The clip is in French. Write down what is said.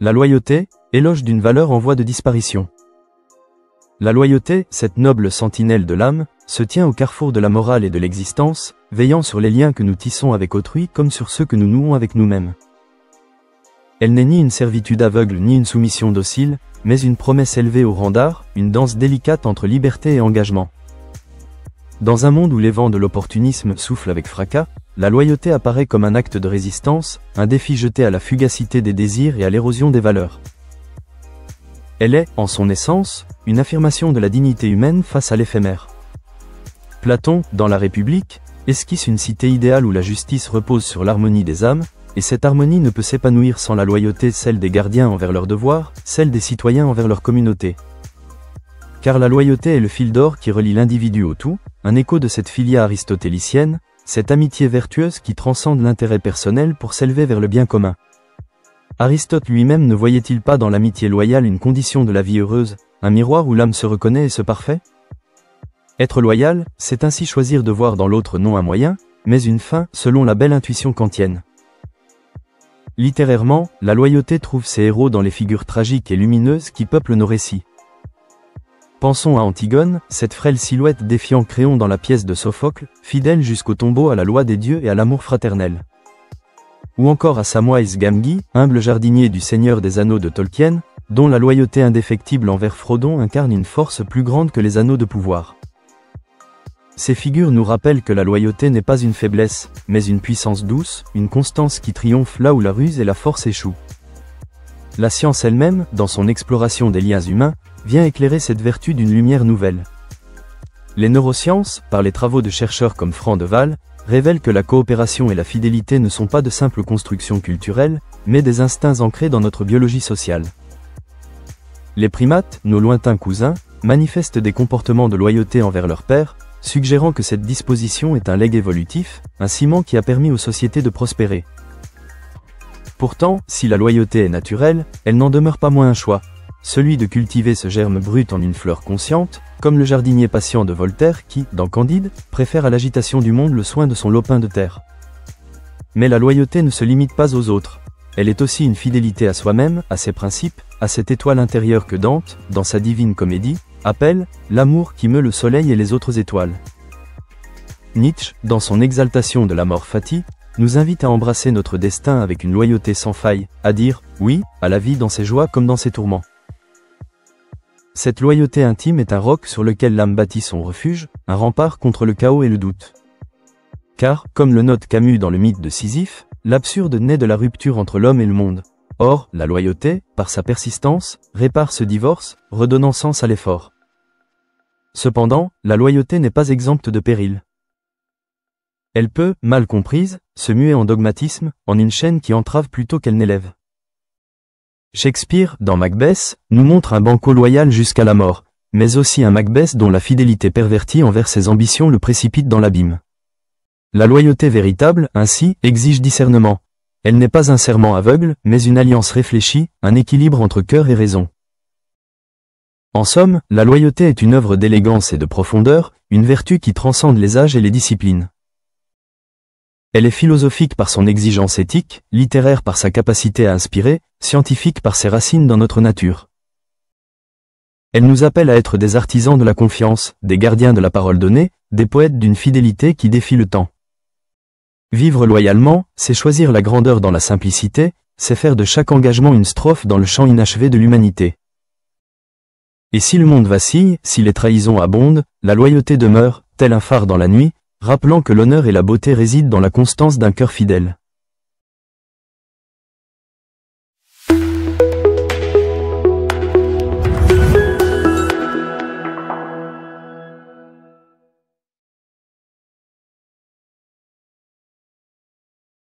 La loyauté, éloge d'une valeur en voie de disparition. La loyauté, cette noble sentinelle de l'âme, se tient au carrefour de la morale et de l'existence, veillant sur les liens que nous tissons avec autrui comme sur ceux que nous nouons avec nous-mêmes. Elle n'est ni une servitude aveugle ni une soumission docile, mais une promesse élevée au rang d'art, une danse délicate entre liberté et engagement. Dans un monde où les vents de l'opportunisme soufflent avec fracas, la loyauté apparaît comme un acte de résistance, un défi jeté à la fugacité des désirs et à l'érosion des valeurs. Elle est, en son essence, une affirmation de la dignité humaine face à l'éphémère. Platon, dans la République, esquisse une cité idéale où la justice repose sur l'harmonie des âmes, et cette harmonie ne peut s'épanouir sans la loyauté, celle des gardiens envers leurs devoirs, celle des citoyens envers leur communauté. Car la loyauté est le fil d'or qui relie l'individu au tout, un écho de cette filia aristotélicienne, cette amitié vertueuse qui transcende l'intérêt personnel pour s'élever vers le bien commun. Aristote lui-même ne voyait-il pas dans l'amitié loyale une condition de la vie heureuse, un miroir où l'âme se reconnaît et se parfait? Être loyal, c'est ainsi choisir de voir dans l'autre non un moyen, mais une fin, selon la belle intuition kantienne. Littérairement, la loyauté trouve ses héros dans les figures tragiques et lumineuses qui peuplent nos récits. Pensons à Antigone, cette frêle silhouette défiant Créon dans la pièce de Sophocle, fidèle jusqu'au tombeau à la loi des dieux et à l'amour fraternel. Ou encore à Samwise Gamgee, humble jardinier du Seigneur des Anneaux de Tolkien, dont la loyauté indéfectible envers Frodon incarne une force plus grande que les anneaux de pouvoir. Ces figures nous rappellent que la loyauté n'est pas une faiblesse, mais une puissance douce, une constance qui triomphe là où la ruse et la force échouent. La science elle-même, dans son exploration des liens humains, vient éclairer cette vertu d'une lumière nouvelle. Les neurosciences, par les travaux de chercheurs comme Franck de Waal, révèlent que la coopération et la fidélité ne sont pas de simples constructions culturelles, mais des instincts ancrés dans notre biologie sociale. Les primates, nos lointains cousins, manifestent des comportements de loyauté envers leurs pairs, suggérant que cette disposition est un legs évolutif, un ciment qui a permis aux sociétés de prospérer. Pourtant, si la loyauté est naturelle, elle n'en demeure pas moins un choix, celui de cultiver ce germe brut en une fleur consciente, comme le jardinier patient de Voltaire qui, dans Candide, préfère à l'agitation du monde le soin de son lopin de terre. Mais la loyauté ne se limite pas aux autres, elle est aussi une fidélité à soi-même, à ses principes, à cette étoile intérieure que Dante, dans sa Divine Comédie, appelle « l'amour qui meut le soleil et les autres étoiles ». Nietzsche, dans son exaltation de la mort fati, nous invite à embrasser notre destin avec une loyauté sans faille, à dire « oui » à la vie dans ses joies comme dans ses tourments. Cette loyauté intime est un roc sur lequel l'âme bâtit son refuge, un rempart contre le chaos et le doute. Car, comme le note Camus dans le mythe de Sisyphe, l'absurde naît de la rupture entre l'homme et le monde. Or, la loyauté, par sa persistance, répare ce divorce, redonnant sens à l'effort. Cependant, la loyauté n'est pas exempte de péril. Elle peut, mal comprise, se muer en dogmatisme, en une chaîne qui entrave plutôt qu'elle n'élève. Shakespeare, dans Macbeth, nous montre un Banquo loyal jusqu'à la mort, mais aussi un Macbeth dont la fidélité pervertie envers ses ambitions le précipite dans l'abîme. La loyauté véritable, ainsi, exige discernement. Elle n'est pas un serment aveugle, mais une alliance réfléchie, un équilibre entre cœur et raison. En somme, la loyauté est une œuvre d'élégance et de profondeur, une vertu qui transcende les âges et les disciplines. Elle est philosophique par son exigence éthique, littéraire par sa capacité à inspirer, scientifique par ses racines dans notre nature. Elle nous appelle à être des artisans de la confiance, des gardiens de la parole donnée, des poètes d'une fidélité qui défie le temps. Vivre loyalement, c'est choisir la grandeur dans la simplicité, c'est faire de chaque engagement une strophe dans le chant inachevé de l'humanité. Et si le monde vacille, si les trahisons abondent, la loyauté demeure, tel un phare dans la nuit, rappelant que l'honneur et la beauté résident dans la constance d'un cœur fidèle.